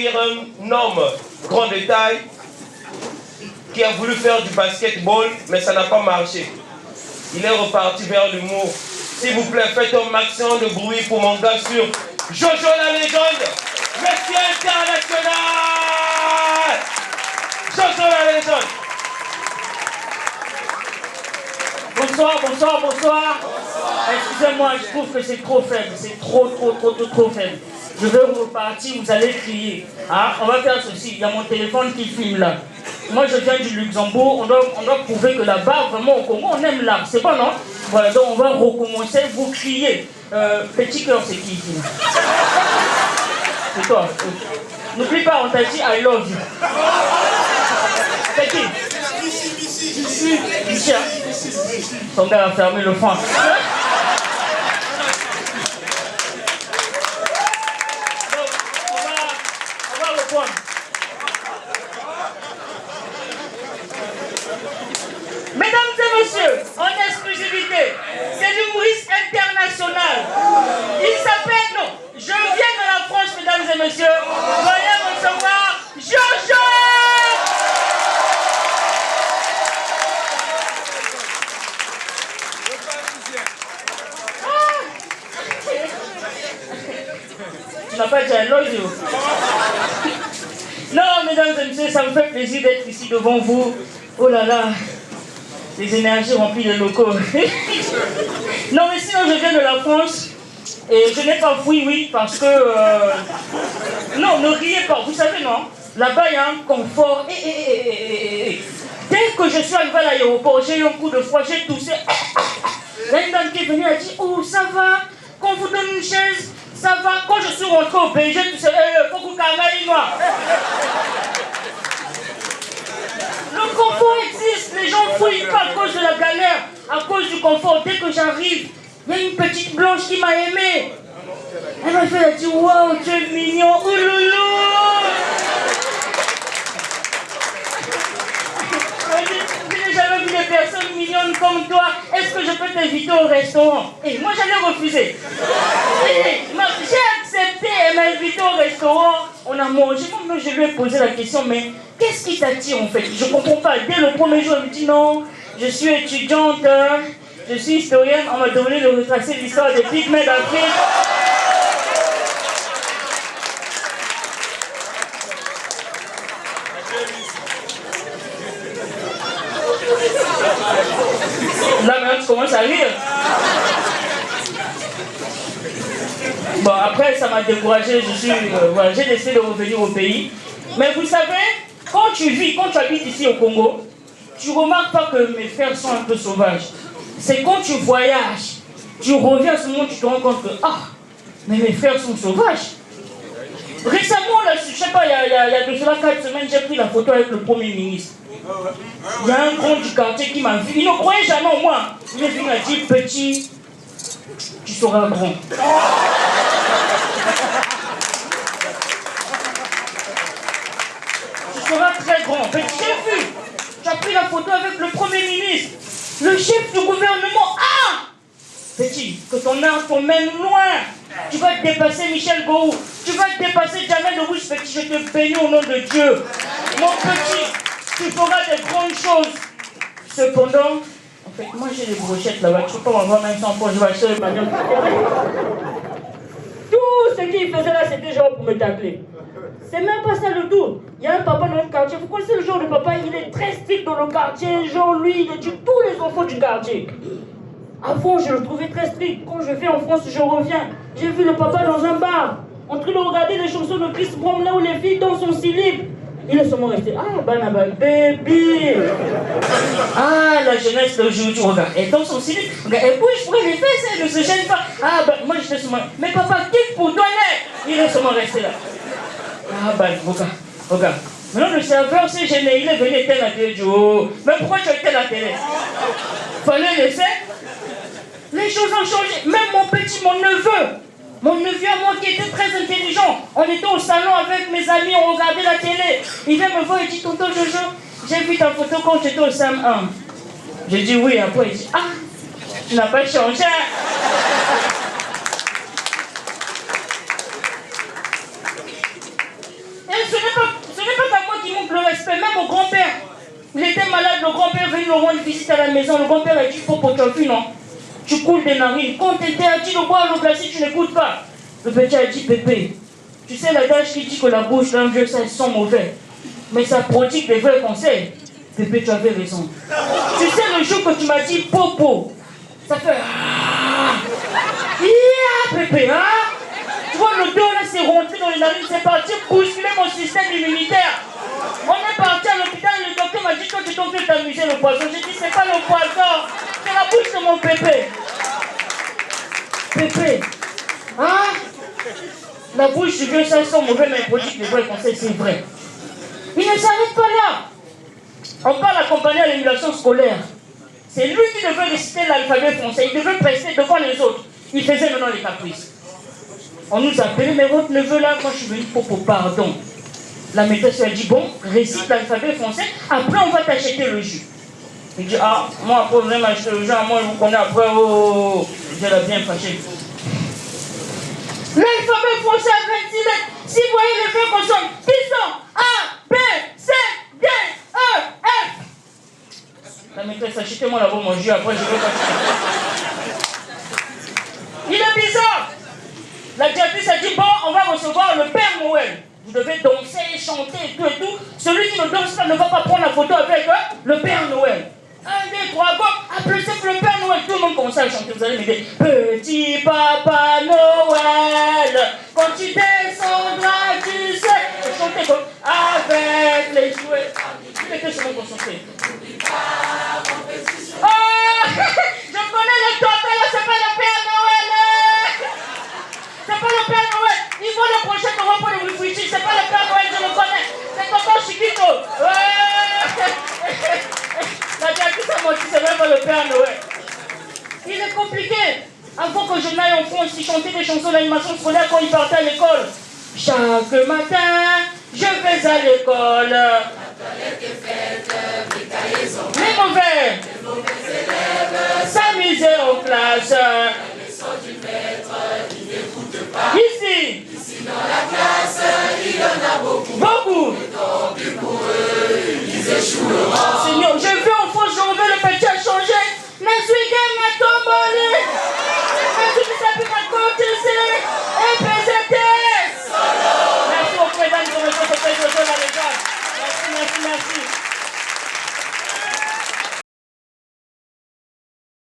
accueillir un homme grand de taille qui a voulu faire du basketball, mais ça n'a pas marché. Il est reparti vers l'humour. S'il vous plaît, faites un maximum de bruit pour mon gars sûr, Jojo la légende, Monsieur international, Jojo la légende. Bonsoir, bonsoir, bonsoir. Excusez-moi, je trouve que c'est trop faible. C'est trop faible. Je vais repartir, vous allez crier. Hein? On va faire ceci. Il y a mon téléphone qui filme là. Moi, je viens du Luxembourg. On doit prouver que là-bas, vraiment, au Congo, on aime l'art. C'est pas non? Voilà, donc on va recommencer. Vous criez. Petit cœur, c'est qui? C'est toi. N'oublie pas, on t'a dit I love you. C'est qui? Ici. Ton gars a fermé le frein. On va reprendre. Mesdames et messieurs, en exclusivité, c'est l'humoriste international. Il s'appelle, non, je viens de la France, mesdames et messieurs. Veuillez recevoir Jojo! Tu n'as pas dit I love you. Non, mesdames et messieurs, ça me fait plaisir d'être ici devant vous. Oh là là, les énergies remplies de locaux. Non, mais sinon, je viens de la France et je n'ai pas fui, oui, parce que... Non, ne riez pas, vous savez, non? Là-bas, il y a un confort. Dès que je suis arrivé à l'aéroport, j'ai eu un coup de froid, j'ai toussé. Il y a une dame qui est venue, elle a dit, oh, ça va, qu'on vous donne une chaise. Ça va, quand je suis rentré au pays, tu sais, faut que vous noir. Le confort existe, les gens fouillent pas à cause de la galère, à cause du confort. Dès que j'arrive, il y a une petite blanche qui m'a aimé. Elle m'a fait, elle a dit, waouh, tu es mignon, oh loulou. Je n'ai jamais vu des personnes mignonnes comme toi. Est-ce que je peux t'inviter au restaurant? Et moi, j'allais refuser. J'ai accepté, elle m'a invité au restaurant. On a mangé. Moi, je lui ai posé la question, mais qu'est-ce qui t'attire en fait? Je ne comprends pas. Dès le premier jour, elle me dit non, je suis étudiante, je suis historienne. On m'a demandé de retracer l'histoire des pygmées d'Afrique. Là maintenant tu commences à rire. Bon après ça m'a découragé, voilà, j'ai décidé de revenir au pays. Mais vous savez, quand tu habites ici au Congo, tu remarques pas que mes frères sont un peu sauvages. C'est quand tu voyages, tu reviens à ce moment, tu te rends compte que mais mes frères sont sauvages. Récemment, là, je sais pas, il y a de cela 4 semaines, j'ai pris la photo avec le Premier ministre. Il y a un grand du quartier qui m'a vu. Il ne croyait jamais en moi. Il est venu, il m'a dit, petit, tu seras grand. Tu seras très grand. Petit, j'ai vu. Tu as pris la photo avec le Premier ministre, le chef du gouvernement. Petit, que ton art t'emmène loin. Tu vas dépasser Michel Gou. Tu vas dépasser Jamel Rouge. Petit, je te bénis au nom de Dieu. Mon petit, tu feras des grandes choses. Cependant, en fait, moi j'ai des brochettes là-bas. Tu peux pas m'avoir même 100 points. Je vais acheter le bagnole. Tout ce qu'il faisait là, c'était genre pour me tacler. C'est même pas ça le tout. Il y a un papa dans le quartier. Vous connaissez le genre de papa, il est très strict dans le quartier. Genre lui, il tue tous les enfants du quartier. Avant, je le trouvais très strict. Quand je vais en France, je reviens. J'ai vu le papa dans un bar, en train de regarder les chansons de Chris Brown, là où les filles dansent son slip. Il est seulement resté. Banaba, baby. La jeunesse d'aujourd'hui, regarde. Elle danse son slip. Regarde, elle bouge pour les fesses, elle ne se gêne pas. Moi, j'étais seulement. Mais papa, quitte pour donner. Il est seulement resté là. Regarde. Maintenant, le serveur s'est gêné. Il est venu éteindre la télé du haut. Mais pourquoi tu as éteint la télé? Fallait laisser. Les choses ont changé. Même mon neveu à moi qui était très intelligent. On était au salon avec mes amis, on regardait la télé. Il vient me voir et dit, tonton Jojo, j'ai vu ta photo quand tu étais au SAM 1. J'ai dit oui, après il dit, tu n'as pas changé. Et à la maison, le grand-père a dit, faut pour toi, non? Tu coules des narines. Quand tu étais dit de boire l'eau glacée, tu n'écoutes pas. Le petit a dit, Pépé, tu sais l'adage qui dit que la bouche d'un vieux, ça sent mauvais. Mais ça prodigue des vrais conseils. Pépé, tu avais raison. Tu sais le jour que tu m'as dit popo, ça fait Pépé, hein? Tu vois, le dos là, c'est rentré dans les narines, c'est parti bousculer mon système immunitaire. On est parti à l'hôpital, le docteur m'a dit, toi, tu t'en fais t'amuser le poisson. J'ai dit, c'est pas le poisson, c'est la bouche de mon Pépé. Pépé, hein? La bouche du vieux, ça sent mauvais, mais prodigue les vrais conseils, c'est vrai. Il ne s'arrête pas là. On parle accompagné à l'émulation scolaire. C'est lui qui devait réciter l'alphabet français. Il devait prester devant les autres. Il faisait maintenant les caprices. On nous appelait, mais votre neveu là, moi je suis venu pour pardon. La maîtresse lui a dit, bon, récite l'alphabet français, après on va t'acheter le jus. Il dit, ah, moi après vous allez m'acheter le jus, moi je vous connais après, oh, je l'ai bien fâché. L'alphabet français à 26 lettres. Si vous voyez les vraies consonnes, qui sont A, B, C, D, E, F. La maîtresse, achetez-moi là-bas mon jus, après je vais t'acheter. Il est bizarre. La directrice a dit, bon, on va recevoir le Père Noël. Vous devez danser, chanter et tout. Celui qui ne danse pas ne va pas prendre la photo avec le Père Noël. 1, 2, 3, go, applaudissez pour le Père Noël. Tout le monde commence à chanter, vous allez m'aider. Petit Papa Noël, quand tu descendras du ciel. Chantez comme avec les jouets. Vous mettez sur mon concentré. Oh, je connais le tonton là, c'est pas le Père Noël. C'est pas le Père Noël. Il faut le prochain qu'on va pour le réfugié. C'est pas le Père Noël, je le connais. C'est tonton Chiquito. La directrice a menti, c'est même pas le Père Noël. Il est compliqué. Avant que je n'aille en France, il chantait des chansons d'animation scolaire quand il partait à l'école. Chaque matin, je vais à l'école. Les mauvais élèves s'amusaient en classe. Ici dans la classe, il y en a beaucoup. Et tant pis pour eux, ils échoueront. Seigneur, je